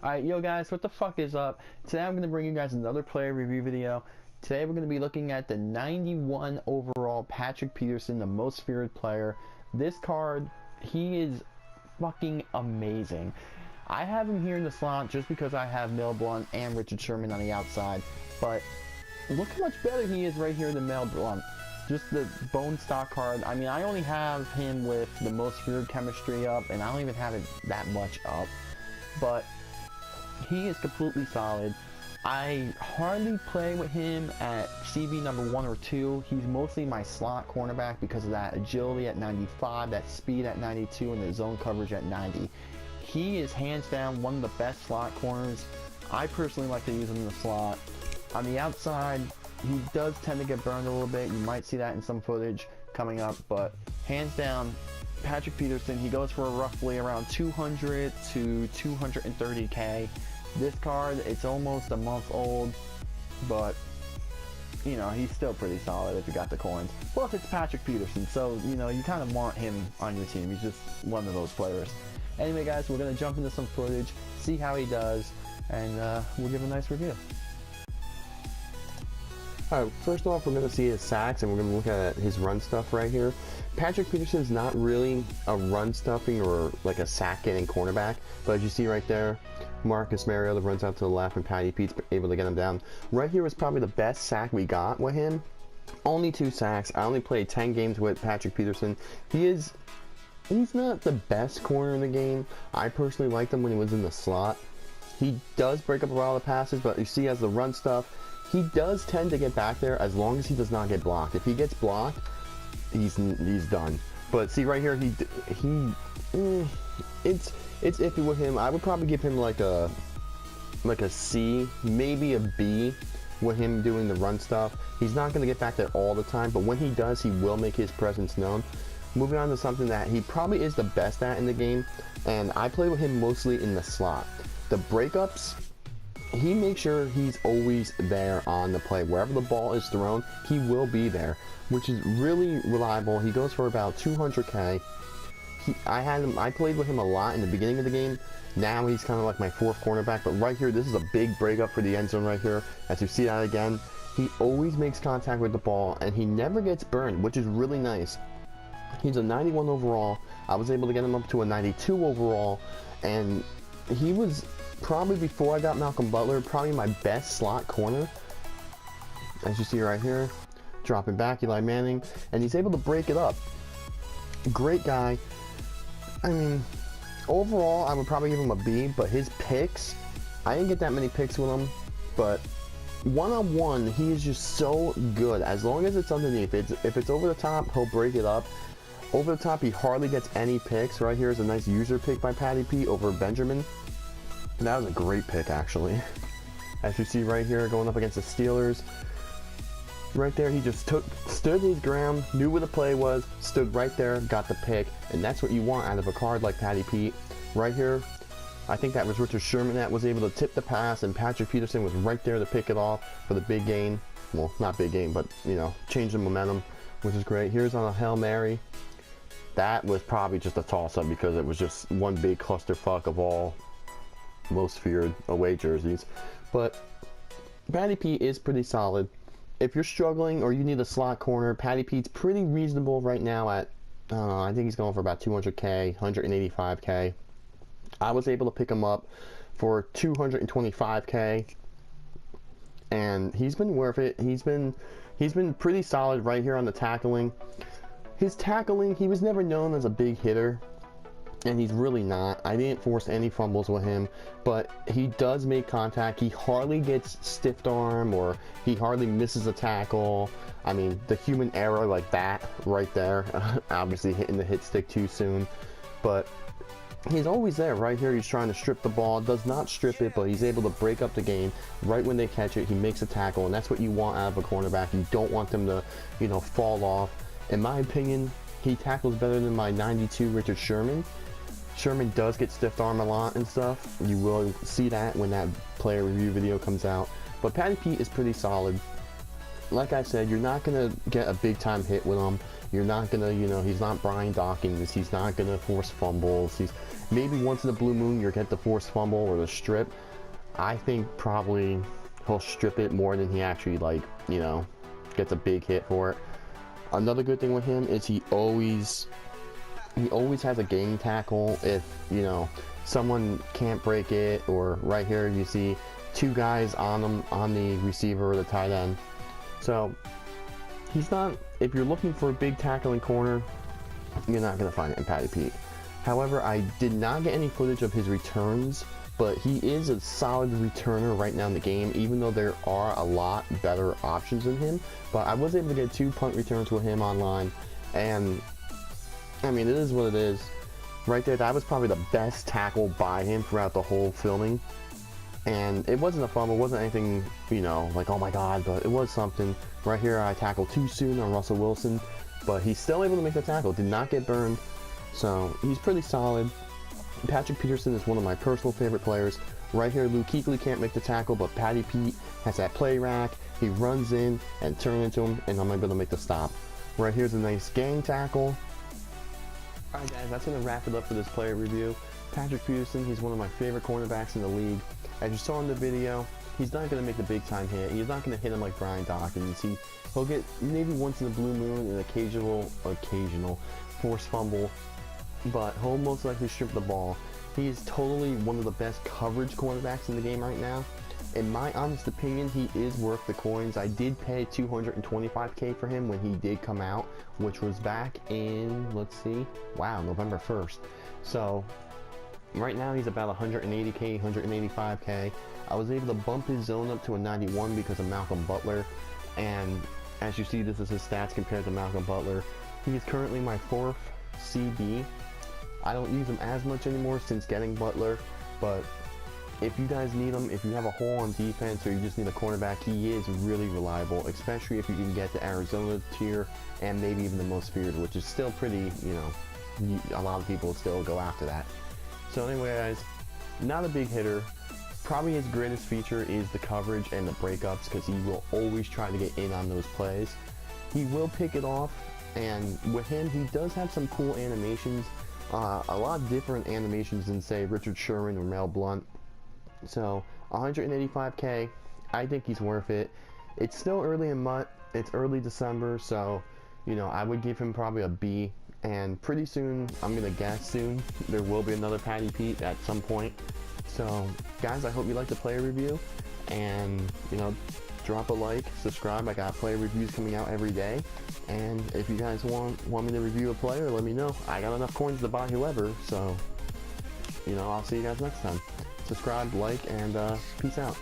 Alright, yo guys, what the fuck is up? Today I'm going to bring you guys another player review video. Today we're going to be looking at the 91 overall Patrick Peterson, the most feared player. This card, he is fucking amazing. I have him here in the slot just because I have Mel Blount and Richard Sherman on the outside, but look how much better he is right here than Mel Blount. Just the bone stock card. I mean, I only have him with the most feared chemistry up, and I don't even have it that much up, but he is completely solid. I hardly play with him at CB number 1 or 2. He's mostly my slot cornerback because of that agility at 95, that speed at 92, and the zone coverage at 90. He is hands down one of the best slot corners. I personally like to use him in the slot. On the outside, he does tend to get burned a little bit. You might see that in some footage coming up, but hands down, Patrick Peterson, he goes for roughly around 200 to 230k. This card, it's almost a month old, but you know, he's still pretty solid if you got the coins. Plus it's Patrick Peterson, so you know, you kind of want him on your team. He's just one of those players. Anyway guys, we're going to jump into some footage, see how he does, and we'll give a nice review. Alright, first off, we're going to see his sacks, and we're going to look at his run stuff right here. Patrick Peterson's not really a run stuffing or like a sack getting cornerback, but as you see right there, Marcus Mariota runs out to the left and Patty Pete's able to get him down. Right here was probably the best sack we got with him. Only 2 sacks. I only played 10 games with Patrick Peterson. He's not the best corner in the game. I personally liked him when he was in the slot. He does break up a lot of the passes, but you see as the run stuff, he does tend to get back there as long as he does not get blocked. If he gets blocked, he's done. But see right here, it's iffy with him. I would probably give him like a C, maybe a B with him doing the run stuff. He's not going to get back there all the time, but when he does, he will make his presence known. Moving on to something that he probably is the best at in the game, and I play with him mostly in the slot. The breakups, he makes sure he's always there on the play. Wherever the ball is thrown, he will be there, which is really reliable. He goes for about 200k. I played with him a lot in the beginning of the game. Now he's kind of like my 4th cornerback, but right here, this is a big breakup for the end zone right here. As you see that again, he always makes contact with the ball, and he never gets burned, which is really nice. He's a 91 overall. I was able to get him up to a 92 overall, and he was probably, before I got Malcolm Butler, probably my best slot corner. As you see right here, dropping back, Eli Manning, and he's able to break it up. Great guy. I mean, overall, I would probably give him a B, but his picks, I didn't get that many picks with him, but one-on-one, he is just so good. As long as it's underneath, if it's over the top, he'll break it up. Over the top, he hardly gets any picks. Right here is a nice user pick by Patty P over Benjamin. And that was a great pick, actually. As you see right here, going up against the Steelers. Right there, he just stood his ground, knew where the play was, stood right there, got the pick, and that's what you want out of a card like Patty Pete. Right here, I think that was Richard Sherman that was able to tip the pass, and Patrick Peterson was right there to pick it off for the big gain. Well, not big gain, but, you know, change the momentum, which is great. Here's on a Hail Mary. That was probably just a toss-up because it was just one big clusterfuck of all most feared away jerseys. But Patty Pete is pretty solid. If you're struggling or you need a slot corner, Patty Pete's pretty reasonable right now at, I think he's going for about 200k, 185k. I was able to pick him up for 225k, and he's been worth it. He's been pretty solid right here on the tackling. His tackling, he was never known as a big hitter, and he's really not. I didn't force any fumbles with him, but he does make contact. He hardly gets stiffed arm, or he hardly misses a tackle. I mean, the human error like that right there, obviously hitting the hit stick too soon, but he's always there. Right here, he's trying to strip the ball, does not strip it, but he's able to break up the game. Right when they catch it, he makes a tackle, and that's what you want out of a cornerback. You don't want them to, you know, fall off. In my opinion, he tackles better than my 92 Richard Sherman. Sherman does get stiff arm a lot and stuff. You will see that when that player review video comes out. But Patty Pete is pretty solid. Like I said, you're not going to get a big time hit with him. You're not gonna, you know, he's not Brian Dawkins. He's not gonna force fumbles. He's maybe once in a blue moon you'll get the force fumble or the strip. I think probably he'll strip it more than he actually, like, you know, gets a big hit for it. Another good thing with him is he always has a game tackle if, you know, someone can't break it, or right here you see two guys on him, on the receiver or the tight end. So he's not, if you're looking for a big tackling corner, you're not going to find it in Patty Pete. However, I did not get any footage of his returns, but he is a solid returner right now in the game, even though there are a lot better options than him. But I was able to get 2 punt returns with him online, and I mean, it is what it is. Right there, that was probably the best tackle by him throughout the whole filming. And it wasn't a fumble, it wasn't anything, you know, like, oh my god, but it was something. Right here, I tackled too soon on Russell Wilson, but he's still able to make the tackle, did not get burned. So he's pretty solid. Patrick Peterson is one of my personal favorite players. Right here, Luke Kuechly can't make the tackle, but Patty Pete has that play rack. He runs in and turns into him, and I'm able to make the stop. Right here's a nice gang tackle. Alright guys, that's going to wrap it up for this player review. Patrick Peterson, he's one of my favorite cornerbacks in the league. As you saw in the video, he's not going to make the big time hit. He's not going to hit him like Brian Dawkins. He'll get maybe once in a blue moon an occasional forced fumble, but he'll most likely strip the ball. He is totally one of the best coverage cornerbacks in the game right now. In my honest opinion, he is worth the coins. I did pay $225K for him when he did come out, which was back in, let's see, wow, November 1st. So right now he's about 180K, 185K. I was able to bump his zone up to a 91 because of Malcolm Butler, and as you see, this is his stats compared to Malcolm Butler. He is currently my 4th CB. I don't use him as much anymore since getting Butler, but if you guys need him, if you have a hole on defense or you just need a cornerback, he is really reliable, especially if you can get the Arizona tier and maybe even the most feared, which is still pretty, you know, a lot of people still go after that. So anyway guys, not a big hitter. Probably his greatest feature is the coverage and the breakups, because he will always try to get in on those plays. He will pick it off, and with him, he does have some cool animations. A lot different animations than, say, Richard Sherman or Mel Blount. So 185K, I think he's worth it. It's still early in month, it's early December, so you know, I would give him probably a B. And pretty soon, I'm gonna guess soon, there will be another Patty Pete at some point. So guys, I hope you liked the player review, and you know, drop a like, subscribe. I got player reviews coming out every day, and if you guys want me to review a player, let me know. I got enough coins to buy whoever, so you know, I'll see you guys next time. Subscribe, like, and peace out.